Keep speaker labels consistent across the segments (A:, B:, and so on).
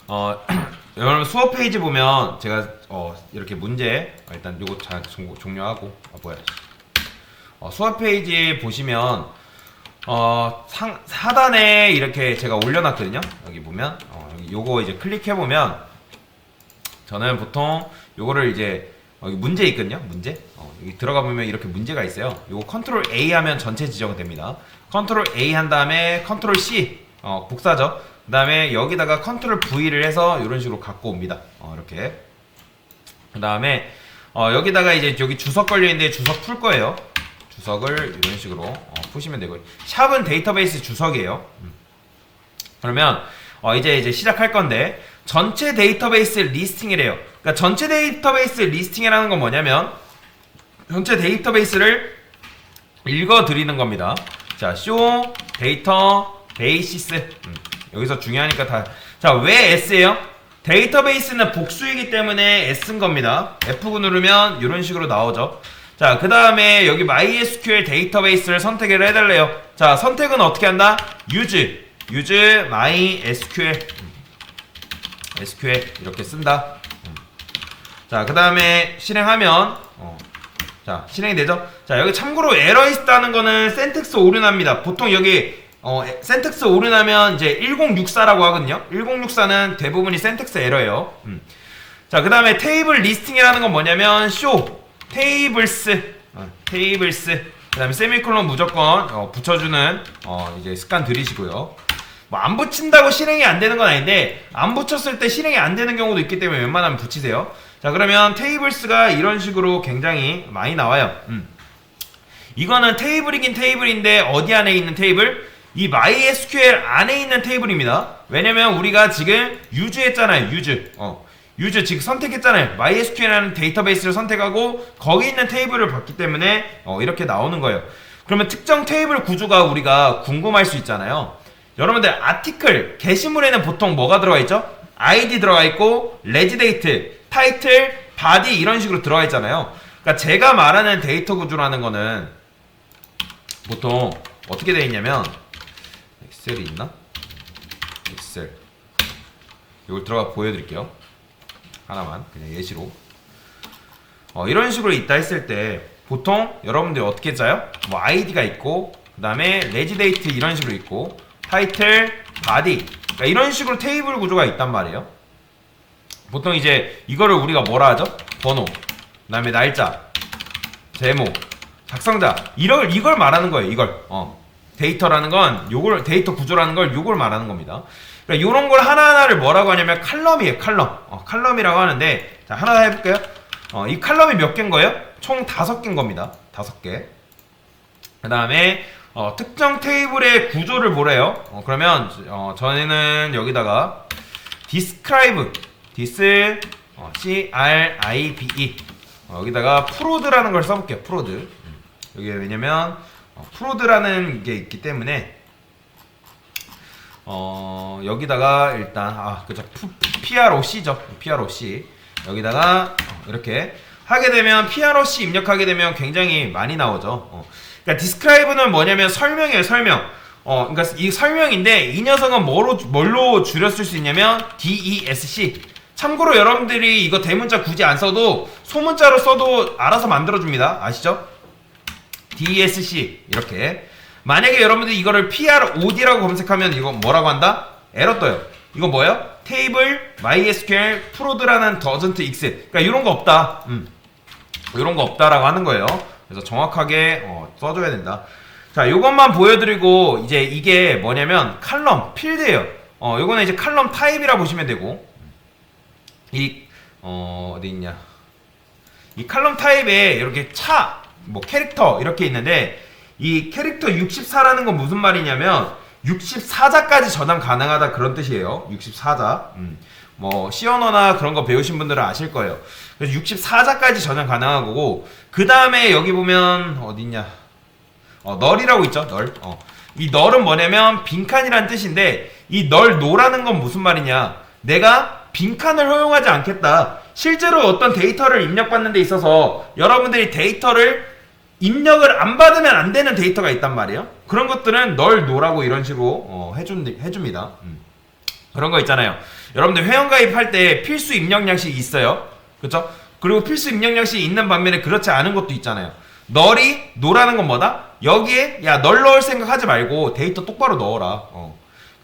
A: 어, 여러분 수업 페이지 보면 제가 이렇게 문제 일단 요거 잘 종료하고 수업 페이지 보시면 하단에 이렇게 제가 올려놨거든요. 여기 보면 요거 이제 클릭해 보면 저는 보통 요거를 이제 여기 문제 있거든요. 문제 여기 들어가 보면 이렇게 문제가 있어요. 요거 컨트롤 A 하면 전체 지정됩니다. 컨트롤 A 한 다음에 컨트롤 C 복사죠. 그 다음에 여기다가 컨트롤 V를 해서 이런 식으로 갖고 옵니다. 이렇게. 그 다음에 여기다가 이제 여기 주석 걸려있는데 주석 풀 거예요. 주석을 이런 식으로 푸시면 되고요. 샵은 데이터베이스 주석이에요. 그러면 이제 시작할 건데 전체 데이터베이스 리스팅이래요. 그러니까 전체 데이터베이스 리스팅이라는 건 뭐냐면 전체 데이터베이스를 읽어 드리는 겁니다. 자, show 데이터 베이시스. 여기서 중요하니까 자, 왜 S예요? 데이터베이스는 복수이기 때문에 S인 겁니다. F9 누르면 이런 식으로 나오죠. 자, 그 다음에 여기 MySQL 데이터베이스를 선택을 해달래요. 자, 선택은 어떻게 한다? use MySQL SQL 이렇게 쓴다. 자, 그 다음에 실행하면 자, 실행이 되죠? 자, 여기 참고로 에러 있다는 거는 센텍스 오류납니다. 보통 여기 센텍스 오류나면 이제 1064라고 하거든요. 1064는 대부분이 센텍스 에러예요. 자, 그 다음에 테이블 리스팅이라는 건 뭐냐면 show 테이블스 그 다음에 세미콜론 무조건 붙여주는 이제 습관 들이시고요. 뭐 안 붙인다고 실행이 안 되는 건 아닌데 안 붙였을 때 실행이 안 되는 경우도 있기 때문에 웬만하면 붙이세요. 자, 그러면 테이블스가 이런 식으로 굉장히 많이 나와요. 이거는 테이블이긴 테이블인데 어디 안에 있는 테이블? 이 MySQL 안에 있는 테이블입니다. 왜냐면 우리가 지금 use 했잖아요. use 지금 선택했잖아요. MySQL이라는 데이터베이스를 선택하고 거기 있는 테이블을 봤기 때문에 이렇게 나오는 거예요. 그러면 특정 테이블 구조가 우리가 궁금할 수 있잖아요. 여러분들 아티클 게시물에는 보통 뭐가 들어가 있죠? ID 들어가 있고 레지데이트, 타이틀, 바디 이런 식으로 들어가 있잖아요. 그러니까 제가 말하는 데이터 구조라는 거는 보통 어떻게 되어 있냐면 엑셀이 있나? 엑셀 이걸 들어가 보여드릴게요. 하나만 그냥 예시로 이런 식으로 있다 했을 때 보통 여러분들이 어떻게 짜요? 뭐 아이디가 있고 그 다음에 레지데이트 이런 식으로 있고 타이틀, 바디 그러니까 이런 식으로 테이블 구조가 있단 말이에요. 보통 이제 이거를 우리가 뭐라 하죠? 번호, 그 다음에 날짜, 제목, 작성자 이걸 말하는 거예요. 이걸 데이터라는 건 요걸 데이터 구조라는 걸 요걸 말하는 겁니다. 그러니까 요런 걸 하나하나를 뭐라고 하냐면 칼럼이에요. 칼럼이라고 하는데 자, 하나 해볼게요. 이 칼럼이 몇 개인 거예요? 총 5개인 겁니다. 5개. 그 다음에 특정 테이블의 구조를 보래요. 그러면 저는 여기다가 describe CRIBE 여기다가 프로드라는 걸 써볼게요. 프로드 여기 왜냐면 프로드라는 게 있기 때문에 여기다가 일단 그죠 PROC죠. PROC 여기다가 이렇게 하게 되면 PROC 입력하게 되면 굉장히 많이 나오죠. 그러니까 describe는 뭐냐면 설명이에요. 설명. 그러니까 이 설명인데 이 녀석은 뭘로 줄였을 수 있냐면 DESC. 참고로 여러분들이 이거 대문자 굳이 안 써도 소문자로 써도 알아서 만들어줍니다. 아시죠? DESC 이렇게. 만약에 여러분들이 이거를 PROD라고 검색하면 이거 뭐라고 한다? 에러 떠요. 이거 뭐예요? 테이블 MySQL 프로드라는 doesn't exist. 그러니까 이런 거 없다. 이런 거 없다라고 하는 거예요. 그래서 정확하게 써줘야 된다. 자, 요것만 보여드리고 이제 이게 뭐냐면 칼럼 필드예요. 요거는 이제 칼럼 타입이라 보시면 되고 어디 있냐? 이 칼럼 타입에 이렇게 뭐 캐릭터 이렇게 있는데 이 캐릭터 64라는 건 무슨 말이냐면 64자까지 저장 가능하다 그런 뜻이에요. 64자. 뭐 시언어나 그런 거 배우신 분들은 아실 거예요. 그래서 64자까지 저장 가능한 거고 그 다음에 여기 보면 어딨냐? 널이라고 있죠. 널. 이 널은 뭐냐면 빈칸이란 뜻인데 이 널 노라는 건 무슨 말이냐? 내가 빈칸을 허용하지 않겠다. 실제로 어떤 데이터를 입력받는 데 있어서 여러분들이 데이터를 입력을 안 받으면 안 되는 데이터가 있단 말이에요. 그런 것들은 널 노라고 이런 식으로 해줍니다. 그런 거 있잖아요. 여러분들 회원가입할 때 필수 입력량식이 있어요. 그쵸? 그리고 필수 입력량식이 있는 반면에 그렇지 않은 것도 있잖아요. 노라는 건 뭐다? 여기에 야 널 넣을 생각 하지 말고 데이터 똑바로 넣어라. 그러니까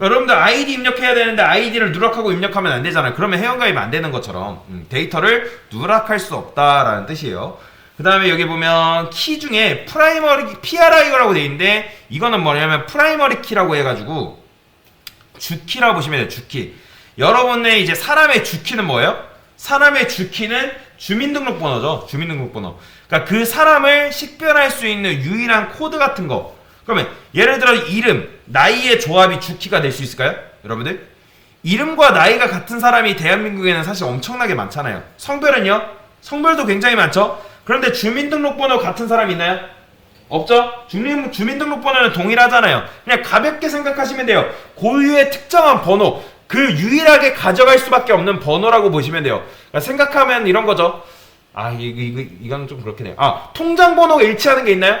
A: 여러분들 아이디 입력해야 되는데 아이디를 누락하고 입력하면 안 되잖아요. 그러면 회원가입 안 되는 것처럼 데이터를 누락할 수 없다라는 뜻이에요. 그 다음에 여기 보면 키 중에 프라이머리 PRI라고 돼 있는데 이거는 뭐냐면 프라이머리 키라고 해가지고 주키라고 보시면 돼요. 주키. 여러분의 이제 사람의 주키는 뭐예요? 사람의 주키는 주민등록번호죠. 주민등록번호. 그러니까 그 사람을 식별할 수 있는 유일한 코드 같은 거. 그러면 예를 들어 이름, 나이의 조합이 주키가 될 수 있을까요? 여러분들? 이름과 나이가 같은 사람이 대한민국에는 사실 엄청나게 많잖아요. 성별은요? 성별도 굉장히 많죠? 그런데 주민등록번호 같은 사람 있나요? 없죠? 주민등록번호는 동일하잖아요. 그냥 가볍게 생각하시면 돼요. 고유의 특정한 번호, 그 유일하게 가져갈 수밖에 없는 번호라고 보시면 돼요. 그러니까 생각하면 이런 거죠. 이건 좀 그렇긴 해요. 통장번호가 일치하는 게 있나요?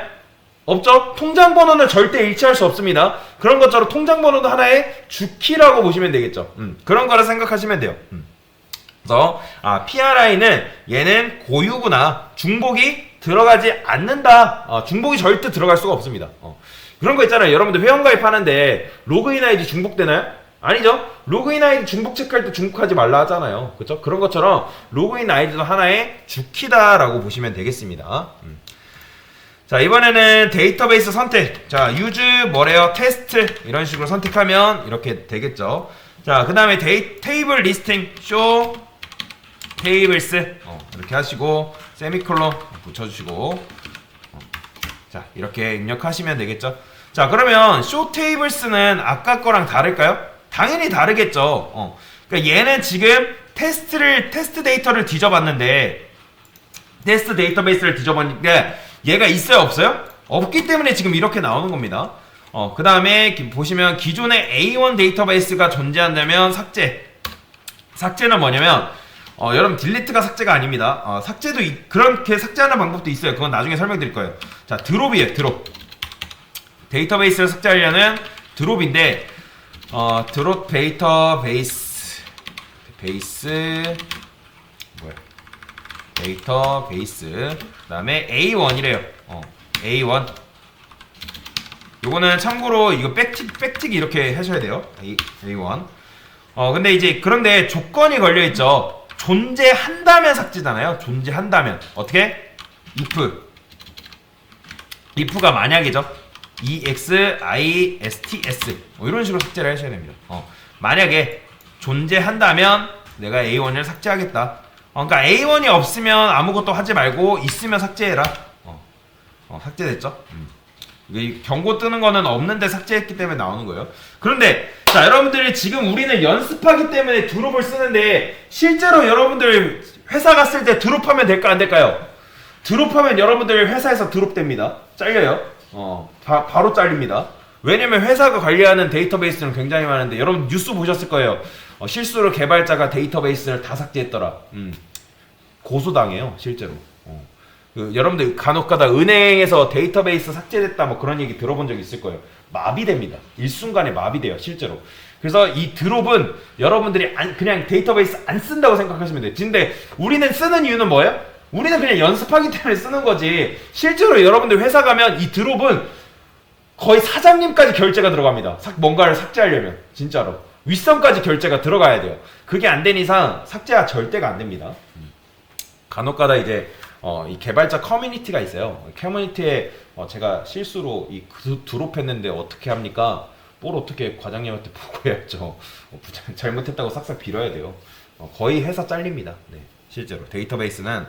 A: 없죠? 통장번호는 절대 일치할 수 없습니다. 그런 것처럼 통장번호도 하나의 주키라고 보시면 되겠죠. 그런 거라 생각하시면 돼요. 그래서 PRI는 얘는 고유구나. 중복이 들어가지 않는다. 중복이 절대 들어갈 수가 없습니다. 그런 거 있잖아요. 여러분들 회원가입하는데 로그인 아이디 중복되나요? 아니죠. 로그인 아이디 중복 체크할 때 중복하지 말라 하잖아요. 그렇죠? 그런 것처럼 로그인 아이디도 하나의 주키다라고 보시면 되겠습니다. 자, 이번에는 데이터베이스 선택. 자, 유즈 뭐래요? 테스트 이런 식으로 선택하면 이렇게 되겠죠. 자, 그 다음에 테이블 리스팅 쇼 테이블스 이렇게 하시고 세미콜론 붙여주시고 자, 이렇게 입력하시면 되겠죠. 자, 그러면 쇼 테이블스는 아까 거랑 다를까요? 당연히 다르겠죠. 그러니까 얘는 지금 테스트 데이터를 뒤져봤는데 테스트 데이터베이스를 뒤져봤는데 얘가 있어요, 없어요? 없기 때문에 지금 이렇게 나오는 겁니다. 그 다음에 보시면 기존의 A1 데이터베이스가 존재한다면 삭제는 뭐냐면 여러분 딜리트가 삭제가 아닙니다. 삭제도 그렇게 삭제하는 방법도 있어요. 그건 나중에 설명드릴 거예요. 자, 드롭이에요. 드롭. 데이터베이스를 삭제하려는 드롭인데 드롭 데이터베이스 데이터베이스 그 다음에 A1이래요. A1 요거는 참고로 이거 백틱 이렇게 하셔야 돼요. A1 근데 이제 그런데 조건이 걸려있죠. 존재한다면 삭제잖아요. 존재한다면 어떻게? if가 만약이죠. EXISTS 이런 식으로 삭제를 하셔야 됩니다. 만약에 존재한다면 내가 A1을 삭제하겠다. 그러니까 A1이 없으면 아무것도 하지 말고 있으면 삭제해라. 삭제됐죠? 이 경고 뜨는 거는 없는데 삭제했기 때문에 나오는 거예요. 그런데 자, 여러분들이 지금 우리는 연습하기 때문에 드롭을 쓰는데 실제로 여러분들 회사 갔을 때 드롭하면 될까 안 될까요? 드롭하면 여러분들 회사에서 드롭됩니다. 잘려요. 바로 잘립니다. 왜냐면 회사가 관리하는 데이터베이스는 굉장히 많은데 여러분 뉴스 보셨을 거예요. 실수로 개발자가 데이터베이스를 다 삭제했더라. 고소당해요, 실제로. 여러분들 간혹가다 은행에서 데이터베이스 삭제됐다 뭐 그런 얘기 들어본 적 있을 거예요. 마비됩니다. 일순간에 마비돼요, 실제로. 그래서 이 드롭은 여러분들이 그냥 데이터베이스 안 쓴다고 생각하시면 돼요. 근데 우리는 쓰는 이유는 뭐예요? 우리는 그냥 연습하기 때문에 쓰는 거지. 실제로 여러분들 회사 가면 이 드롭은 거의 사장님까지 결제가 들어갑니다. 뭔가를 삭제하려면 진짜로 윗선까지 결제가 들어가야 돼요. 그게 안 된 이상 삭제가 절대가 안 됩니다. 간혹가다 이제 이 개발자 커뮤니티가 있어요. 커뮤니티에 제가 실수로 이 드롭했는데 어떻게 합니까? 뭘 어떻게 과장님한테 보고해야죠. 잘못했다고 싹싹 빌어야 돼요. 거의 회사 잘립니다. 네, 실제로 데이터베이스는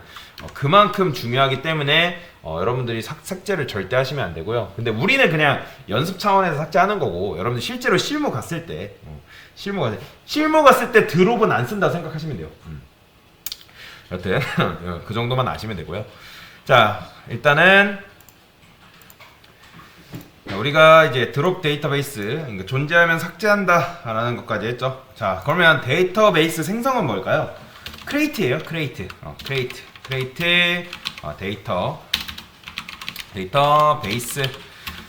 A: 그만큼 중요하기 때문에 여러분들이 삭제를 절대 하시면 안 되고요. 근데 우리는 그냥 연습 차원에서 삭제하는 거고 여러분들 실제로 실무 갔을 때 실무 갔을 때 드롭은 안 쓴다 생각하시면 돼요. 여튼 그 정도만 아시면 되고요. 자, 일단은 우리가 이제 드롭 데이터베이스 그러니까 존재하면 삭제한다 라는 것까지 했죠. 자, 그러면 데이터베이스 생성은 뭘까요? 크리에이트예요. 크리에이트 데이터베이스.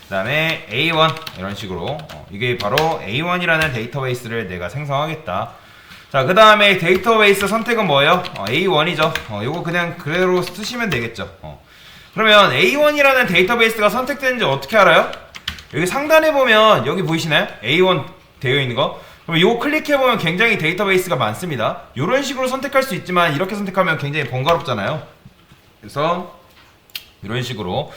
A: 그 다음에 A1 이런 식으로 이게 바로 A1이라는 데이터베이스를 내가 생성하겠다. 자, 그 다음에 데이터베이스 선택은 뭐예요? A1이죠. 요거 그냥 그대로 쓰시면 되겠죠. 그러면 A1이라는 데이터베이스가 선택되는지 어떻게 알아요? 여기 상단에 보면 여기 보이시나요? A1 되어 있는 거. 그럼 요거 클릭해보면 굉장히 데이터베이스가 많습니다. 요런 식으로 선택할 수 있지만 이렇게 선택하면 굉장히 번거롭잖아요. 그래서 이런 식으로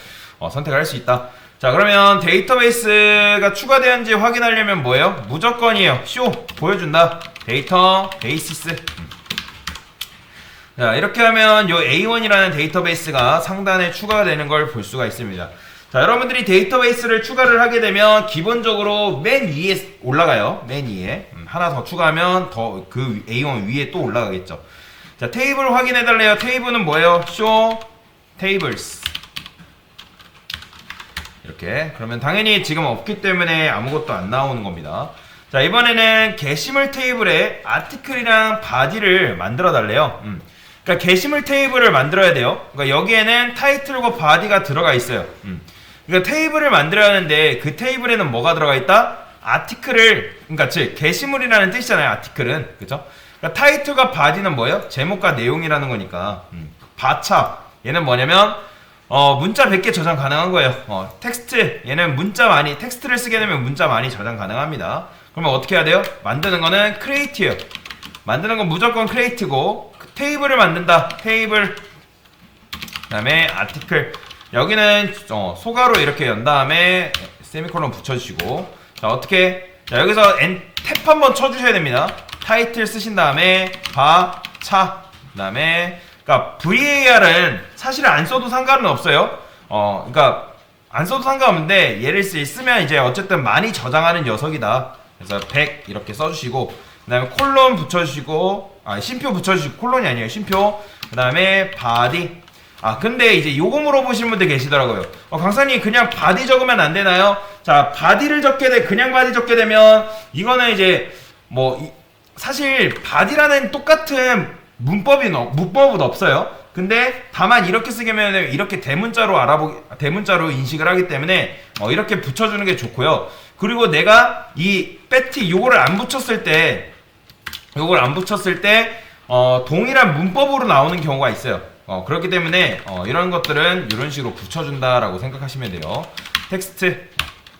A: 선택을 할 수 있다. 자, 그러면 데이터베이스가 추가되었는지 확인하려면 뭐예요? 무조건이에요. 쇼 보여준다. 데이터베이시스. 자, 이렇게 하면 요 A1이라는 데이터베이스가 상단에 추가가 되는 걸 볼 수가 있습니다. 자, 여러분들이 데이터베이스를 추가를 하게 되면 기본적으로 맨 위에 올라가요. 맨 위에. 하나 더 추가하면 더 그 A1 위에 또 올라가겠죠. 자, 테이블 확인해 달래요. 테이블은 뭐예요? show tables. 이렇게. 그러면 당연히 지금 없기 때문에 아무것도 안 나오는 겁니다. 자, 이번에는 게시물 테이블에 아티클이랑 바디를 만들어 달래요. 그러니까 게시물 테이블을 만들어야 돼요. 그러니까 여기에는 타이틀과 바디가 들어가 있어요. 그러니까 테이블을 만들어야 하는데 그 테이블에는 뭐가 들어가 있다? 아티클을, 그러니까 즉 게시물이라는 뜻이잖아요. 아티클은. 그죠? 그러니까 타이틀과 바디는 뭐예요? 제목과 내용이라는 거니까. 바차 얘는 뭐냐면 문자 100개 저장 가능한 거예요. 텍스트 얘는 문자 많이, 텍스트를 쓰게 되면 문자 많이 저장 가능합니다. 그러면 어떻게 해야 돼요? 만드는 거는 create예요. 만드는 건 무조건 create고, 테이블을 만든다. 테이블. 그 다음에 아티클. 여기는 소가로 이렇게 연 다음에 세미콜론 붙여주시고, 자, 어떻게? 자, 여기서 탭 한번 쳐주셔야 됩니다. 타이틀 쓰신 다음에 바차. 그 다음에 그러니까 VAR은 사실 안 써도 상관은 없어요. 그러니까 안 써도 상관없는데 얘를 쓰면 이제 어쨌든 많이 저장하는 녀석이다. 그래서 100 이렇게 써주시고, 그 다음에 콜론 붙여주시고, 쉼표 붙여주시고, 콜론이 아니에요. 쉼표. 그 다음에 바디. 근데 이제 요거 물어보시는 분들 계시더라고요. 강사님 그냥 바디 적으면 안 되나요? 자, 바디를 그냥 바디 적게 되면 이거는 이제 사실 바디라는 똑같은 문법은 없어요. 근데 다만 이렇게 쓰게면 이렇게 대문자로 인식을 하기 때문에 이렇게 붙여주는 게 좋고요. 그리고 내가 이 배티 요거를 안 붙였을 때 동일한 문법으로 나오는 경우가 있어요. 그렇기 때문에 이런 것들은 이런 식으로 붙여준다라고 생각하시면 돼요. 텍스트.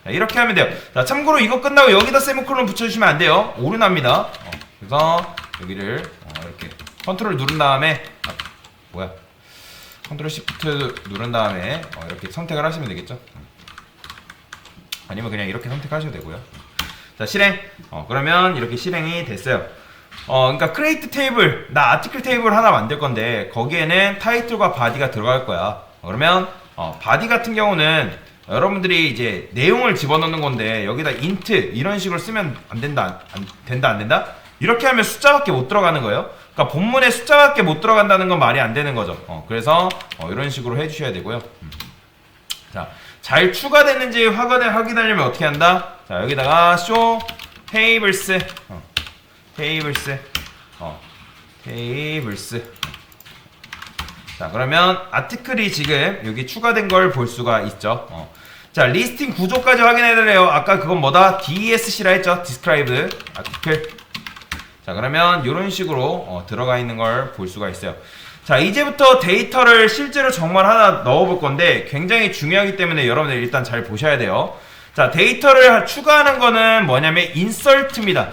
A: 자, 이렇게 하면 돼요. 자, 참고로 이거 끝나고 여기다 세미콜론 붙여주시면 안 돼요. 오류납니다. 그래서 여기를 이렇게 컨트롤 누른 다음에 컨트롤 시프트 누른 다음에 이렇게 선택을 하시면 되겠죠. 아니면 그냥 이렇게 선택하셔도 되고요. 자, 실행. 그러면 이렇게 실행이 됐어요. 그러니까 크리에이트 테이블, 나 아티클 테이블 하나 만들 건데 거기에는 타이틀과 바디가 들어갈 거야. 그러면 바디 같은 경우는 여러분들이 이제 내용을 집어넣는 건데 여기다 인트 이런 식으로 쓰면 안 된다. 안 된다? 이렇게 하면 숫자밖에 못 들어가는 거예요. 그러니까 본문에 숫자밖에 못 들어간다는 건 말이 안 되는 거죠. 그래서 이런 식으로 해주셔야 되고요. 자, 잘 추가됐는지 확인하려면 어떻게 한다? 자, 여기다가 show tables. 테이블스. 자, 그러면 아티클이 지금 여기 추가된 걸 볼 수가 있죠. 자, 리스팅 구조까지 확인해 드려요. 아까 그건 뭐다? DESC라 했죠. describe 아티클. 자, 그러면 이런 식으로 들어가 있는 걸 볼 수가 있어요. 자, 이제부터 데이터를 실제로 정말 하나 넣어볼 건데 굉장히 중요하기 때문에 여러분들 일단 잘 보셔야 돼요. 자, 데이터를 추가하는 거는 뭐냐면 insert입니다.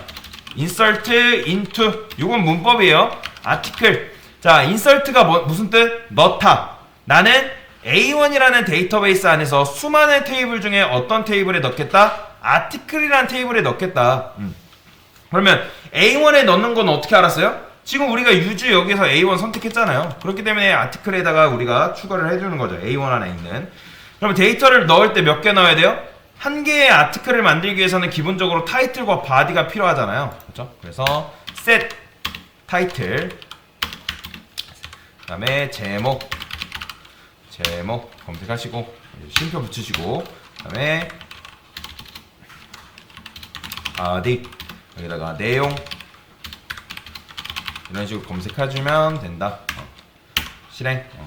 A: insert into. 요건 문법이에요. article. 자, insert가 무슨 뜻? 넣다. 나는 A1이라는 데이터베이스 안에서 수많은 테이블 중에 어떤 테이블에 넣겠다? article이라는 테이블에 넣겠다. 그러면 A1에 넣는 건 어떻게 알았어요? 지금 우리가 use 여기서 A1 선택했잖아요. 그렇기 때문에 article에다가 우리가 추가를 해주는 거죠. A1 안에 있는. 그러면 데이터를 넣을 때 몇 개 넣어야 돼요? 한 개의 아티클을 만들기 위해서는 기본적으로 타이틀과 바디가 필요하잖아요. 그렇죠? 그래서 set 타이틀, 그 다음에 제목 검색하시고 쉼표 붙이시고, 그 다음에 바디, 여기다가 내용 이런 식으로 검색해주면 된다.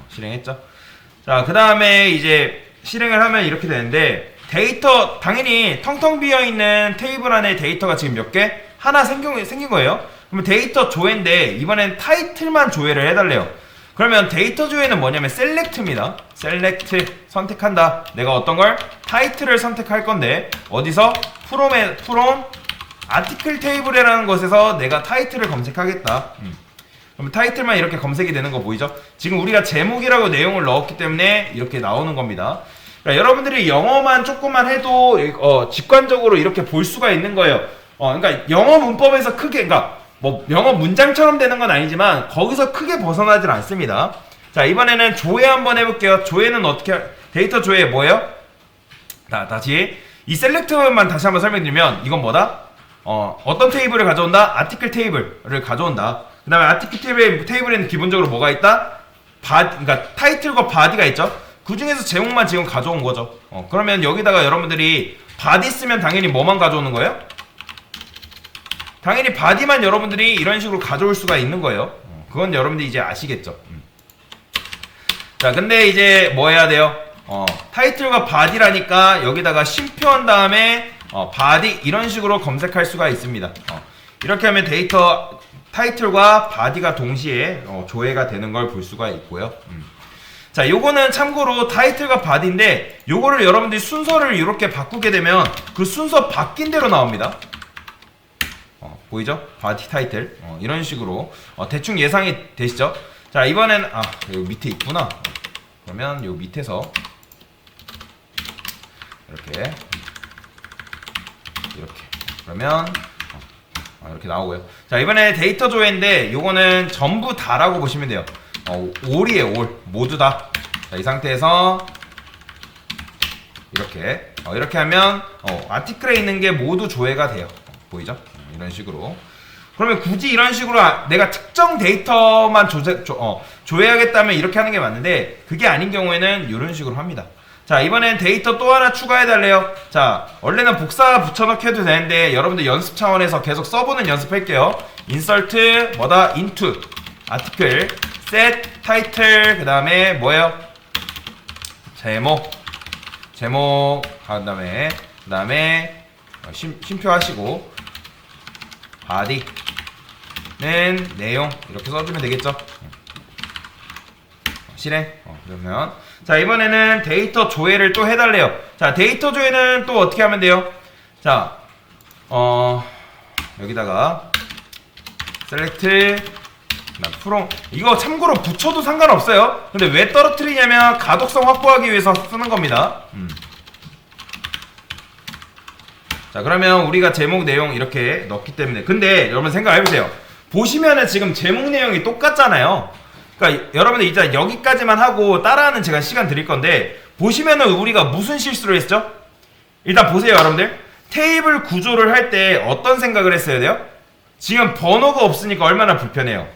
A: 실행했죠. 자, 그 다음에 이제 실행을 하면 이렇게 되는데 데이터 당연히 텅텅 비어있는 테이블 안에 데이터가 지금 몇 개? 하나 생긴 거예요. 그러면 데이터 조회인데 이번엔 타이틀만 조회를 해달래요. 그러면 데이터 조회는 뭐냐면 셀렉트입니다. 셀렉트 선택한다. 내가 어떤 걸? 타이틀을 선택할 건데 어디서? 프롬 아티클 테이블이라는 곳에서 내가 타이틀을 검색하겠다. 그럼 타이틀만 이렇게 검색이 되는 거 보이죠? 지금 우리가 제목이라고 내용을 넣었기 때문에 이렇게 나오는 겁니다. 그러니까 여러분들이 영어만 조금만 해도 직관적으로 이렇게 볼 수가 있는 거예요. 그러니까 영어 문법에서 크게, 그러니까 뭐 영어 문장처럼 되는 건 아니지만 거기서 크게 벗어나질 않습니다. 자, 이번에는 조회 한번 해볼게요. 조회는 어떻게 데이터 조회 뭐예요? 다시 이 셀렉트만 다시 한번 설명드리면 이건 뭐다? 어떤 테이블을 가져온다? 아티클 테이블을 가져온다. 그 다음에 아티클 테이블에는 기본적으로 뭐가 있다? 그러니까 타이틀과 바디가 있죠. 그 중에서 제목만 지금 가져온 거죠. 그러면 여기다가 여러분들이 바디 쓰면 당연히 뭐만 가져오는 거예요? 당연히 바디만 여러분들이 이런 식으로 가져올 수가 있는 거예요. 그건 여러분들이 이제 아시겠죠. 자, 근데 이제 뭐 해야 돼요? 타이틀과 바디라니까 여기다가 쉼표한 다음에 바디 이런 식으로 검색할 수가 있습니다. 이렇게 하면 데이터 타이틀과 바디가 동시에 조회가 되는 걸 볼 수가 있고요. 자, 요거는 참고로 타이틀과 바디인데 요거를 여러분들이 순서를 이렇게 바꾸게 되면 그 순서 바뀐 대로 나옵니다. 보이죠? 바디 타이틀 이런 식으로 대충 예상이 되시죠? 자, 이번엔 여기 밑에 있구나. 그러면 요 밑에서 이렇게 그러면 이렇게 나오고요. 자, 이번에 데이터 조회인데 요거는 전부 다라고 보시면 돼요. 올이에요. 올 모두 다. 자, 이 상태에서 이렇게 하면 아티클에 있는 게 모두 조회가 돼요. 보이죠? 이런 식으로. 그러면 굳이 이런 식으로 내가 특정 데이터만 조회하겠다면 이렇게 하는 게 맞는데 그게 아닌 경우에는 이런 식으로 합니다. 자, 이번엔 데이터 또 하나 추가해달래요. 자, 원래는 복사 붙여넣기 해도 되는데 여러분들 연습 차원에서 계속 써보는 연습할게요. 인설트 뭐다? 인투 아티클 set 타이틀 그 다음에 뭐예요? 제목 그 다음에 쉼표하시고 바디는 내용 이렇게 써주면 되겠죠. 실행. 그러면 자, 이번에는 데이터 조회를 또 해달래요. 자, 데이터 조회는 또 어떻게 하면 돼요? 자, 여기다가 셀렉트 프롬 이거 참고로 붙여도 상관없어요. 근데 왜 떨어뜨리냐면 가독성 확보하기 위해서 쓰는 겁니다. 자, 그러면 우리가 제목 내용 이렇게 넣기 때문에 근데 여러분 생각해보세요. 보시면은 지금 제목 내용이 똑같잖아요. 그러니까 여러분들 이제 여기까지만 하고 따라하는 제가 시간 드릴 건데 보시면은 우리가 무슨 실수를 했죠? 일단 보세요, 여러분들. 테이블 구조를 할 때 어떤 생각을 했어야 돼요? 지금 번호가 없으니까 얼마나 불편해요.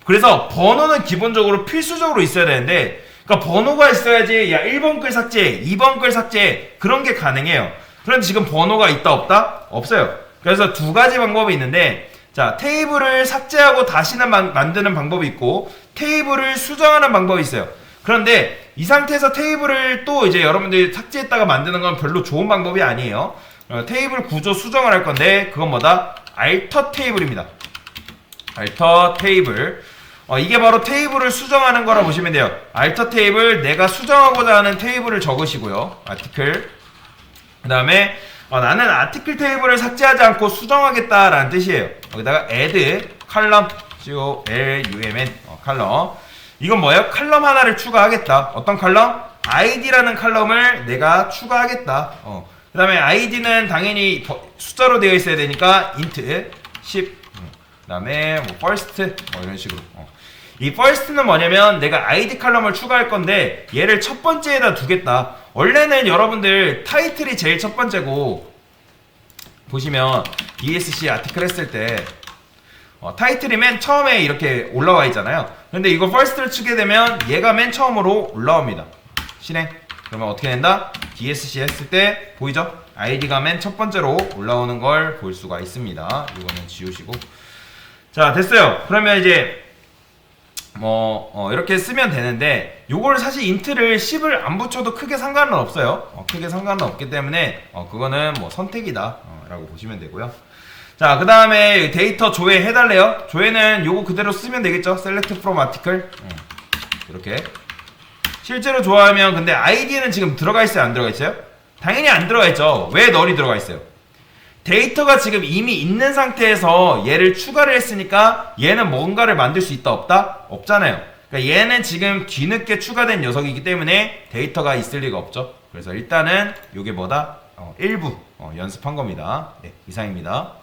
A: 그래서 번호는 기본적으로 필수적으로 있어야 되는데 그러니까 번호가 있어야지 1번 글 삭제, 2번 글 삭제 그런 게 가능해요. 그런데 지금 번호가 있다 없다? 없어요. 그래서 두 가지 방법이 있는데 자, 테이블을 삭제하고 다시는 만드는 방법이 있고 테이블을 수정하는 방법이 있어요. 그런데 이 상태에서 테이블을 또 이제 여러분들이 삭제했다가 만드는 건 별로 좋은 방법이 아니에요. 테이블 구조 수정을 할 건데 그건 뭐다? 알터 테이블입니다. 알터 테이블. 이게 바로 테이블을 수정하는 거라 보시면 돼요. 알터 테이블, 내가 수정하고자 하는 테이블을 적으시고요. 아티클. 그 다음에 나는 아티클 테이블을 삭제하지 않고 수정하겠다라는 뜻이에요. 여기다가 add 컬럼 column 컬럼. 이건 뭐예요? 컬럼 하나를 추가하겠다. 어떤 컬럼? id라는 컬럼을 내가 추가하겠다. 그 다음에 id는 당연히 숫자로 되어 있어야 되니까 int 10. 그 다음에 뭐 first 이런 식으로. 이 first는 뭐냐면 내가 id 컬럼을 추가할 건데 얘를 첫 번째에다 두겠다. 원래는 여러분들 타이틀이 제일 첫 번째고 보시면 DSC 아티클 했을 때 타이틀이 맨 처음에 이렇게 올라와 있잖아요. 근데 이거 first를 치게 되면 얘가 맨 처음으로 올라옵니다. 실행. 그러면 어떻게 된다? DSC 했을 때 보이죠? id가 맨 첫 번째로 올라오는 걸 볼 수가 있습니다. 이거는 지우시고. 자, 됐어요. 그러면 이제 이렇게 쓰면 되는데 요걸 사실 인트를 10을 안 붙여도 크게 상관은 없어요. 크게 상관은 없기 때문에 그거는 뭐 선택이다 라고 보시면 되고요. 자, 그 다음에 데이터 조회 해달래요. 조회는 요거 그대로 쓰면 되겠죠. select from article 이렇게 실제로 좋아하면 근데 아이디는 지금 들어가 있어요, 안 들어가 있어요? 당연히 안 들어가 있죠. 왜 널이 들어가 있어요? 데이터가 지금 이미 있는 상태에서 얘를 추가를 했으니까 얘는 뭔가를 만들 수 있다 없다? 없잖아요. 그러니까 얘는 지금 뒤늦게 추가된 녀석이기 때문에 데이터가 있을 리가 없죠. 그래서 일단은 요게 뭐다? 일부 연습한 겁니다. 네, 이상입니다.